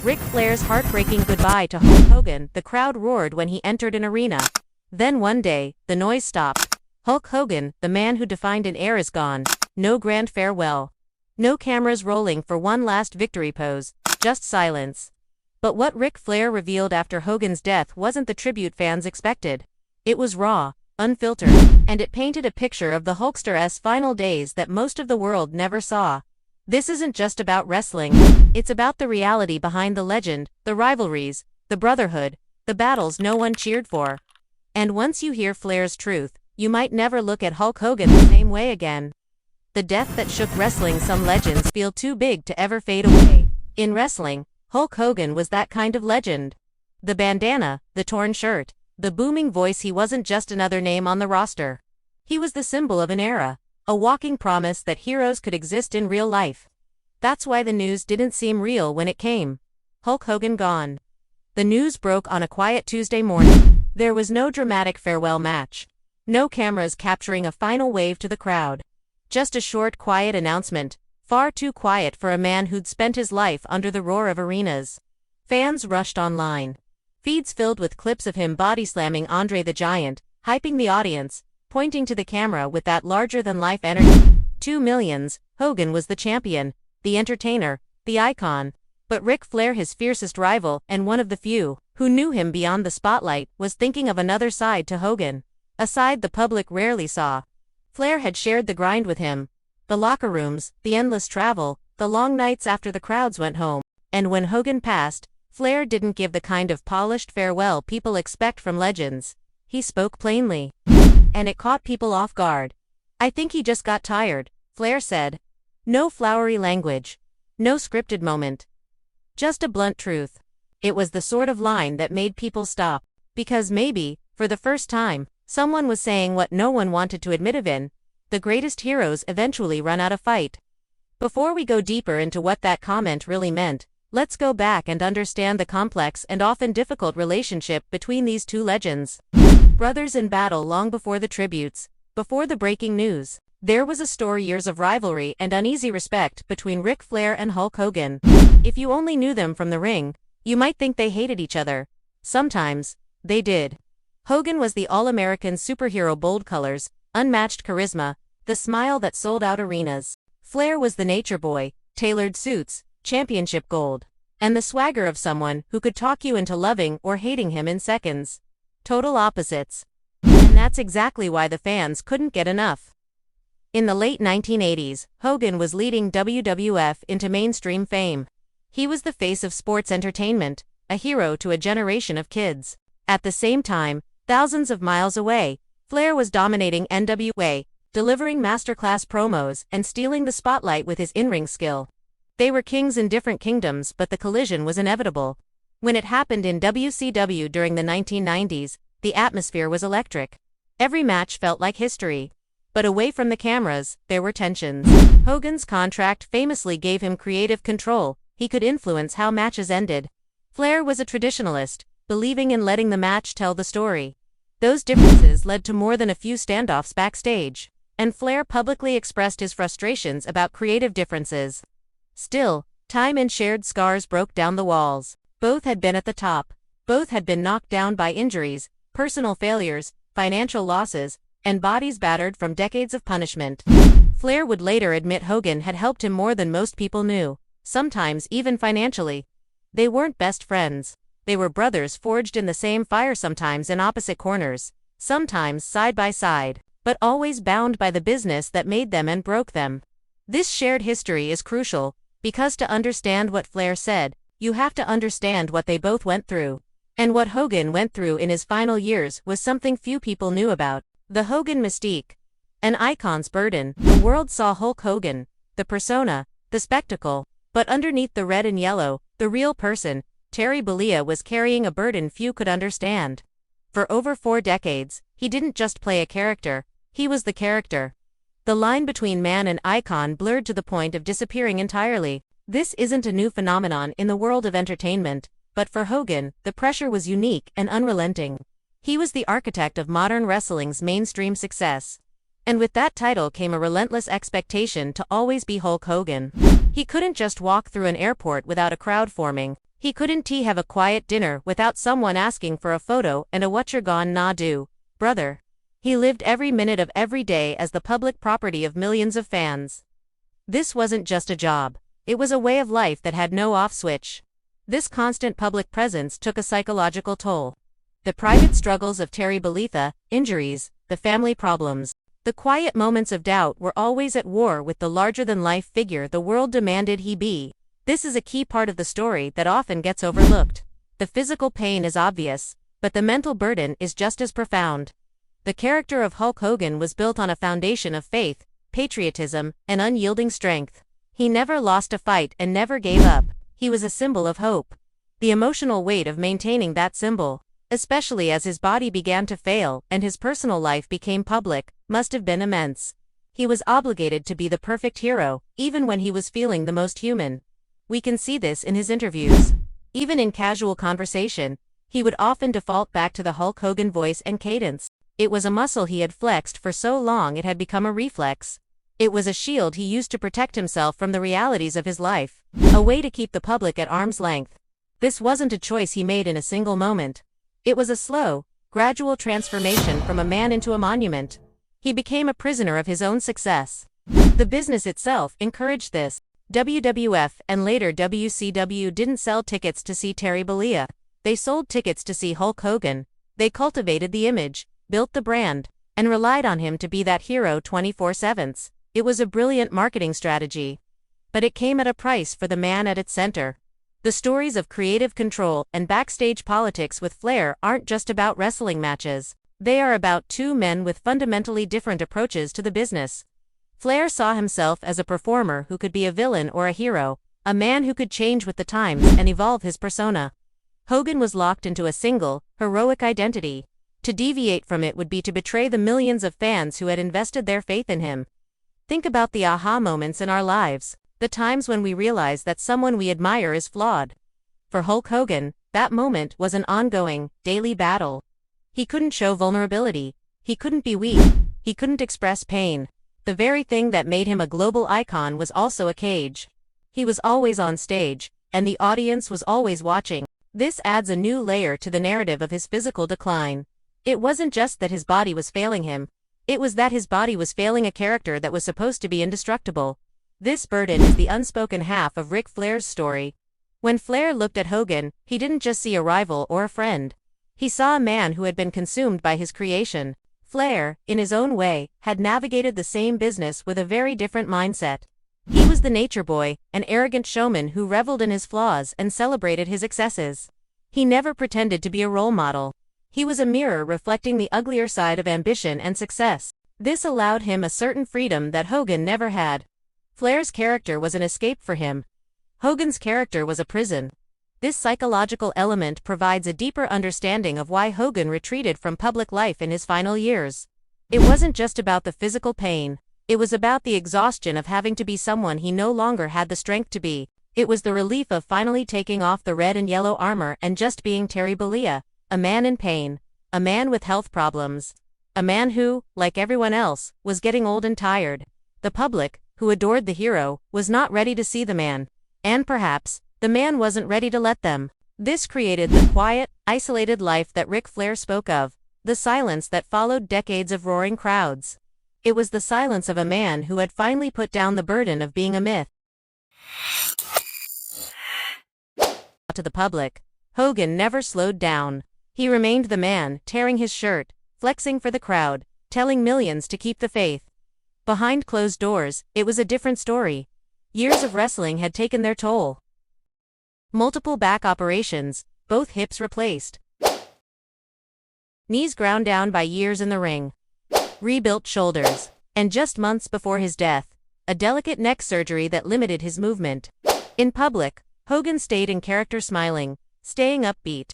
Ric Flair's heartbreaking goodbye to Hulk Hogan. The crowd roared when he entered an arena. Then one day, the noise stopped. Hulk Hogan, the man who defined an era, is gone. No grand farewell. No cameras rolling for one last victory pose. Just silence. But what Ric Flair revealed after Hogan's death wasn't the tribute fans expected. It was raw, unfiltered, and it painted a picture of the Hulkster's final days that most of the world never saw. This isn't just about wrestling, it's about the reality behind the legend, the rivalries, the brotherhood, the battles no one cheered for. And once you hear Flair's truth, you might never look at Hulk Hogan the same way again. The death that shook wrestling. Some legends feel too big to ever fade away. In wrestling, Hulk Hogan was that kind of legend. The bandana, the torn shirt, the booming voice. He wasn't just another name on the roster. He was the symbol of an era, a walking promise that heroes could exist in real life. That's why the news didn't seem real when it came. Hulk Hogan gone. The news broke on a quiet Tuesday morning. There was no dramatic farewell match. No cameras capturing a final wave to the crowd. Just a short, quiet announcement, far too quiet for a man who'd spent his life under the roar of arenas. Fans rushed online. Feeds filled with clips of him body-slamming Andre the Giant, hyping the audience, pointing to the camera with that larger-than-life energy. 2 millions, Hogan was the champion, the entertainer, the icon. But Ric Flair, his fiercest rival and one of the few who knew him beyond the spotlight, was thinking of another side to Hogan. A side the public rarely saw. Flair had shared the grind with him. The locker rooms, the endless travel, the long nights after the crowds went home. And when Hogan passed, Flair didn't give the kind of polished farewell people expect from legends. He spoke plainly. And it caught people off guard. "I think he just got tired," Flair said. No flowery language. No scripted moment. Just a blunt truth. It was the sort of line that made people stop. Because maybe, for the first time, someone was saying what no one wanted to admit of in. The greatest heroes eventually run out of fight. Before we go deeper into what that comment really meant, let's go back and understand the complex and often difficult relationship between these two legends. Brothers in battle long before the tributes, before the breaking news. There was a story, years of rivalry and uneasy respect between Ric Flair and Hulk Hogan. If you only knew them from the ring, you might think they hated each other. Sometimes, they did. Hogan was the all-American superhero, bold colors, unmatched charisma, the smile that sold out arenas. Flair was the nature boy, tailored suits, championship gold, and the swagger of someone who could talk you into loving or hating him in seconds. Total opposites. And that's exactly why the fans couldn't get enough. In the late 1980s, Hogan was leading WWF into mainstream fame. He was the face of sports entertainment, a hero to a generation of kids. At the same time, thousands of miles away, Flair was dominating NWA, delivering masterclass promos and stealing the spotlight with his in-ring skill. They were kings in different kingdoms, but the collision was inevitable. When it happened in WCW during the 1990s, the atmosphere was electric. Every match felt like history. But away from the cameras, there were tensions. Hogan's contract famously gave him creative control. He could influence how matches ended. Flair was a traditionalist, believing in letting the match tell the story. Those differences led to more than a few standoffs backstage. And Flair publicly expressed his frustrations about creative differences. Still, time and shared scars broke down the walls. Both had been at the top. Both had been knocked down by injuries, personal failures, financial losses, and bodies battered from decades of punishment. Flair would later admit Hogan had helped him more than most people knew, sometimes even financially. They weren't best friends. They were brothers forged in the same fire, sometimes in opposite corners, sometimes side by side, but always bound by the business that made them and broke them. This shared history is crucial, because to understand what Flair said, you have to understand what they both went through. And what Hogan went through in his final years was something few people knew about. The Hogan mystique. An icon's burden. The world saw Hulk Hogan, the persona, the spectacle, but underneath the red and yellow, the real person, Terry Bollea, was carrying a burden few could understand. For over 4 decades, he didn't just play a character, he was the character. The line between man and icon blurred to the point of disappearing entirely. This isn't a new phenomenon in the world of entertainment, but for Hogan, the pressure was unique and unrelenting. He was the architect of modern wrestling's mainstream success. And with that title came a relentless expectation to always be Hulk Hogan. He couldn't just walk through an airport without a crowd forming. He couldn't have a quiet dinner without someone asking for a photo and a "what you're gonna do, brother." He lived every minute of every day as the public property of millions of fans. This wasn't just a job. It was a way of life that had no off switch. This constant public presence took a psychological toll. The private struggles of Terry Bollea, injuries, the family problems, the quiet moments of doubt were always at war with the larger-than-life figure the world demanded he be. This is a key part of the story that often gets overlooked. The physical pain is obvious, but the mental burden is just as profound. The character of Hulk Hogan was built on a foundation of faith, patriotism, and unyielding strength. He never lost a fight and never gave up. He was a symbol of hope. The emotional weight of maintaining that symbol, especially as his body began to fail and his personal life became public, must have been immense. He was obligated to be the perfect hero, even when he was feeling the most human. We can see this in his interviews. Even in casual conversation, he would often default back to the Hulk Hogan voice and cadence. It was a muscle he had flexed for so long it had become a reflex. It was a shield he used to protect himself from the realities of his life, a way to keep the public at arm's length. This wasn't a choice he made in a single moment. It was a slow, gradual transformation from a man into a monument. He became a prisoner of his own success. The business itself encouraged this. WWF and later WCW didn't sell tickets to see Terry Bollea. They sold tickets to see Hulk Hogan. They cultivated the image, built the brand, and relied on him to be that hero 24/7. It was a brilliant marketing strategy. But it came at a price for the man at its center. The stories of creative control and backstage politics with Flair aren't just about wrestling matches. They are about two men with fundamentally different approaches to the business. Flair saw himself as a performer who could be a villain or a hero, a man who could change with the times and evolve his persona. Hogan was locked into a single, heroic identity. To deviate from it would be to betray the millions of fans who had invested their faith in him. Think about the aha moments in our lives, the times when we realize that someone we admire is flawed. For Hulk Hogan, that moment was an ongoing, daily battle. He couldn't show vulnerability, he couldn't be weak, he couldn't express pain. The very thing that made him a global icon was also a cage. He was always on stage, and the audience was always watching. This adds a new layer to the narrative of his physical decline. It wasn't just that his body was failing him. It was that his body was failing a character that was supposed to be indestructible. This burden is the unspoken half of Ric Flair's story. When Flair looked at Hogan, he didn't just see a rival or a friend. He saw a man who had been consumed by his creation. Flair, in his own way, had navigated the same business with a very different mindset. He was the nature boy, an arrogant showman who reveled in his flaws and celebrated his excesses. He never pretended to be a role model. He was a mirror reflecting the uglier side of ambition and success. This allowed him a certain freedom that Hogan never had. Flair's character was an escape for him. Hogan's character was a prison. This psychological element provides a deeper understanding of why Hogan retreated from public life in his final years. It wasn't just about the physical pain. It was about the exhaustion of having to be someone he no longer had the strength to be. It was the relief of finally taking off the red and yellow armor and just being Terry Bollea, a man in pain, a man with health problems, a man who, like everyone else, was getting old and tired. The public, who adored the hero, was not ready to see the man. And perhaps, the man wasn't ready to let them. This created the quiet, isolated life that Ric Flair spoke of, the silence that followed decades of roaring crowds. It was the silence of a man who had finally put down the burden of being a myth. To the public, Hogan never slowed down. He remained the man, tearing his shirt, flexing for the crowd, telling millions to keep the faith. Behind closed doors, it was a different story. Years of wrestling had taken their toll. Multiple back operations, both hips replaced. Knees ground down by years in the ring. Rebuilt shoulders. And just months before his death, a delicate neck surgery that limited his movement. In public, Hogan stayed in character, smiling, staying upbeat.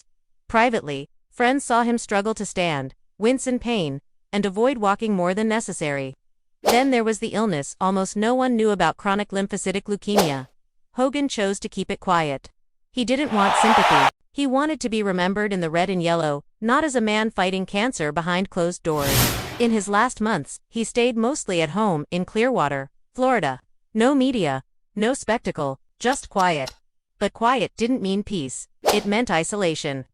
Privately, friends saw him struggle to stand, wince in pain, and avoid walking more than necessary. Then there was the illness almost no one knew about: chronic lymphocytic leukemia. Hogan chose to keep it quiet. He didn't want sympathy. He wanted to be remembered in the red and yellow, not as a man fighting cancer behind closed doors. In his last months, he stayed mostly at home in Clearwater, Florida. No media, no spectacle, just quiet. But quiet didn't mean peace. It meant isolation.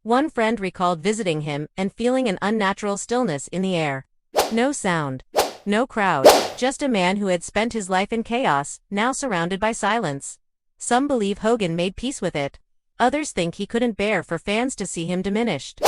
One friend recalled visiting him and feeling an unnatural stillness in the air. No sound. No crowd. Just a man who had spent his life in chaos, now surrounded by silence. Some believe Hogan made peace with it. Others think he couldn't bear for fans to see him diminished.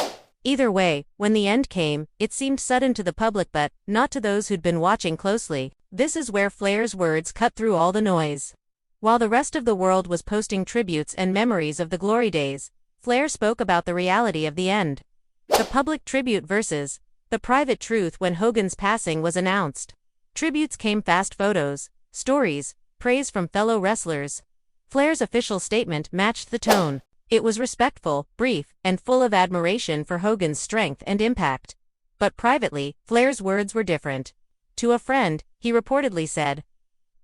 Either way, when the end came, it seemed sudden to the public but not to those who'd been watching closely. This is where Flair's words cut through all the noise. While the rest of the world was posting tributes and memories of the glory days, Flair spoke about the reality of the end. The public tribute versus the private truth when Hogan's passing was announced. Tributes came fast: photos, stories, praise from fellow wrestlers. Flair's official statement matched the tone. It was respectful, brief, and full of admiration for Hogan's strength and impact. But privately, Flair's words were different. To a friend, he reportedly said,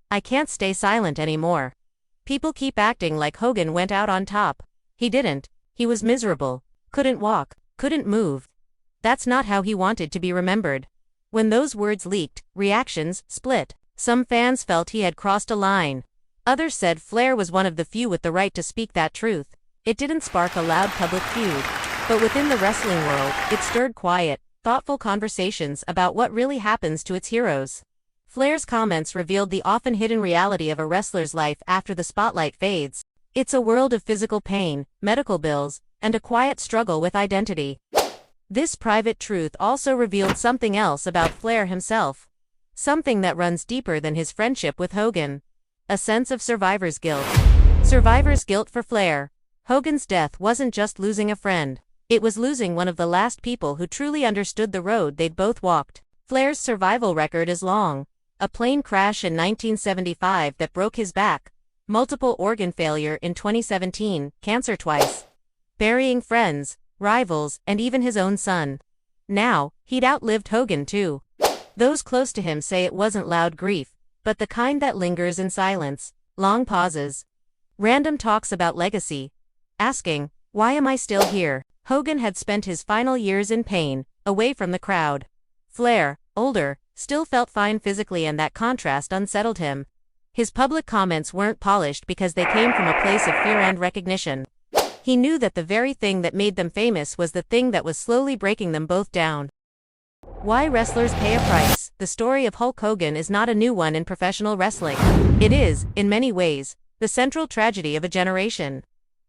"I can't stay silent anymore. People keep acting like Hogan went out on top. He didn't. He was miserable. Couldn't walk. Couldn't move. That's not how he wanted to be remembered." When those words leaked, reactions split. Some fans felt he had crossed a line. Others said Flair was one of the few with the right to speak that truth. It didn't spark a loud public feud. But within the wrestling world, it stirred quiet, thoughtful conversations about what really happens to its heroes. Flair's comments revealed the often hidden reality of a wrestler's life after the spotlight fades. It's a world of physical pain, medical bills, and a quiet struggle with identity. This private truth also revealed something else about Flair himself. Something that runs deeper than his friendship with Hogan. A sense of survivor's guilt. Survivor's guilt for Flair. Hogan's death wasn't just losing a friend. It was losing one of the last people who truly understood the road they'd both walked. Flair's survival record is long. A plane crash in 1975 that broke his back. Multiple organ failure in 2017, cancer twice. Burying friends, rivals, and even his own son. Now, he'd outlived Hogan too. Those close to him say it wasn't loud grief, but the kind that lingers in silence, long pauses. Random talks about legacy. Asking, "Why am I still here?" Hogan had spent his final years in pain, away from the crowd. Flair, older, still felt fine physically, and that contrast unsettled him. His public comments weren't polished because they came from a place of fear and recognition. He knew that the very thing that made them famous was the thing that was slowly breaking them both down. Why wrestlers pay a price. The story of Hulk Hogan is not a new one in professional wrestling. It is, in many ways, the central tragedy of a generation.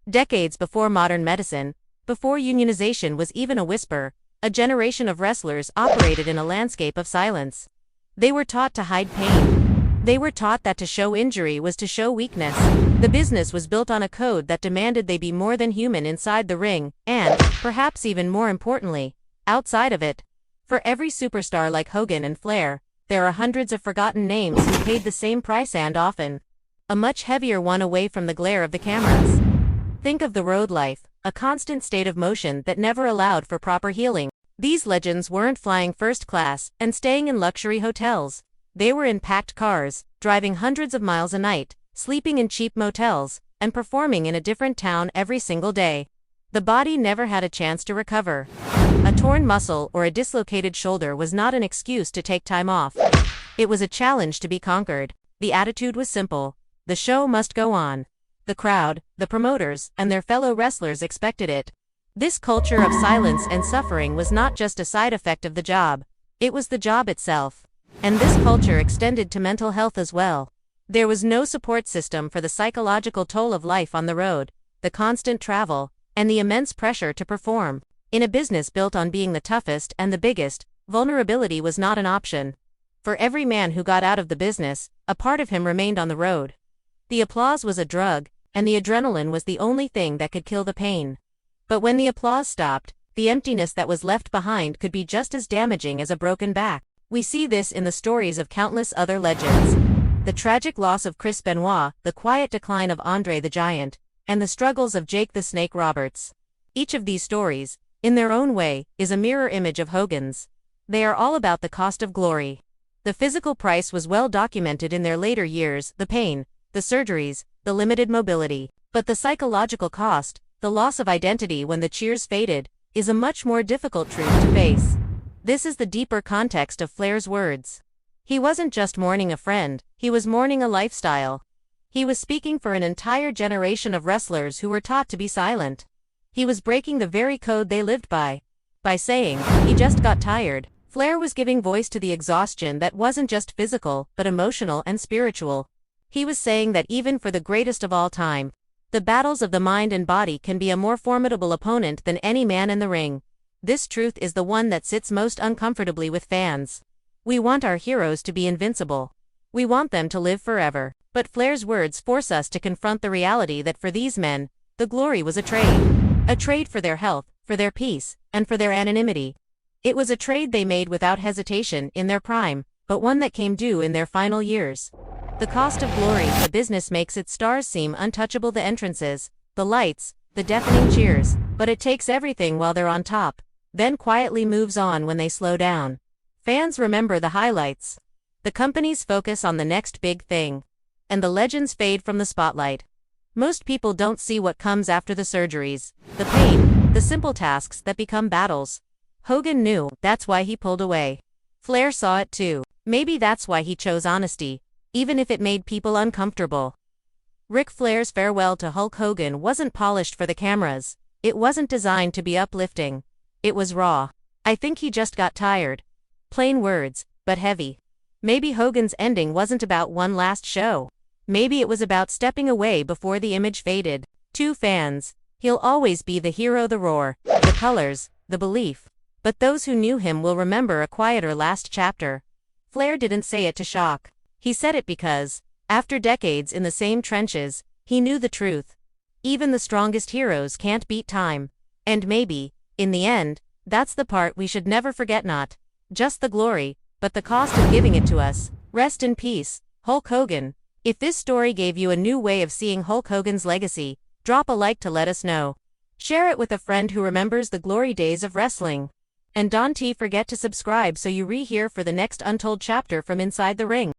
Decades before modern medicine, before unionization was even a whisper, a generation of wrestlers operated in a landscape of silence. They were taught to hide pain. They were taught that to show injury was to show weakness. The business was built on a code that demanded they be more than human inside the ring, and, perhaps even more importantly, outside of it. For every superstar like Hogan and Flair, there are hundreds of forgotten names who paid the same price, and often a much heavier one, away from the glare of the cameras. Think of the road life, a constant state of motion that never allowed for proper healing. These legends weren't flying first class and staying in luxury hotels. They were in packed cars, driving hundreds of miles a night, sleeping in cheap motels, and performing in a different town every single day. The body never had a chance to recover. A torn muscle or a dislocated shoulder was not an excuse to take time off. It was a challenge to be conquered. The attitude was simple: the show must go on. The crowd, the promoters, and their fellow wrestlers expected it. This culture of silence and suffering was not just a side effect of the job. It was the job itself. And this culture extended to mental health as well. There was no support system for the psychological toll of life on the road, the constant travel, and the immense pressure to perform. In a business built on being the toughest and the biggest, vulnerability was not an option. For every man who got out of the business, a part of him remained on the road. The applause was a drug, and the adrenaline was the only thing that could kill the pain. But when the applause stopped, the emptiness that was left behind could be just as damaging as a broken back. We see this in the stories of countless other legends. The tragic loss of Chris Benoit, the quiet decline of Andre the Giant, and the struggles of Jake the Snake Roberts. Each of these stories, in their own way, is a mirror image of Hogan's. They are all about the cost of glory. The physical price was well documented in their later years: the pain, the surgeries, the limited mobility. But the psychological cost, the loss of identity when the cheers faded, is a much more difficult truth to face. This is the deeper context of Flair's words. He wasn't just mourning a friend, he was mourning a lifestyle. He was speaking for an entire generation of wrestlers who were taught to be silent. He was breaking the very code they lived by. By saying, "He just got tired," Flair was giving voice to the exhaustion that wasn't just physical, but emotional and spiritual. He was saying that even for the greatest of all time, the battles of the mind and body can be a more formidable opponent than any man in the ring. This truth is the one that sits most uncomfortably with fans. We want our heroes to be invincible. We want them to live forever. But Flair's words force us to confront the reality that for these men, the glory was a trade. A trade for their health, for their peace, and for their anonymity. It was a trade they made without hesitation in their prime, but one that came due in their final years. The cost of glory, the business makes its stars seem untouchable, the entrances, the lights, the deafening cheers, but it takes everything while they're on top, then quietly moves on when they slow down. Fans remember the highlights. The companies focus on the next big thing. And the legends fade from the spotlight. Most people don't see what comes after the surgeries, the pain, the simple tasks that become battles. Hogan knew, that's why he pulled away. Flair saw it too. Maybe that's why he chose honesty, even if it made people uncomfortable. Ric Flair's farewell to Hulk Hogan wasn't polished for the cameras. It wasn't designed to be uplifting. It was raw. "I think he just got tired." Plain words, but heavy. Maybe Hogan's ending wasn't about one last show. Maybe it was about stepping away before the image faded. To fans, he'll always be the hero, the roar, the colors, the belief. But those who knew him will remember a quieter last chapter. Flair didn't say it to shock. He said it because, after decades in the same trenches, he knew the truth. Even the strongest heroes can't beat time. And maybe, in the end, that's the part we should never forget, not just the glory, but the cost of giving it to us. Rest in peace, Hulk Hogan. If this story gave you a new way of seeing Hulk Hogan's legacy, drop a like to let us know. Share it with a friend who remembers the glory days of wrestling. And don't forget to subscribe so you re-hear for the next untold chapter from inside the ring.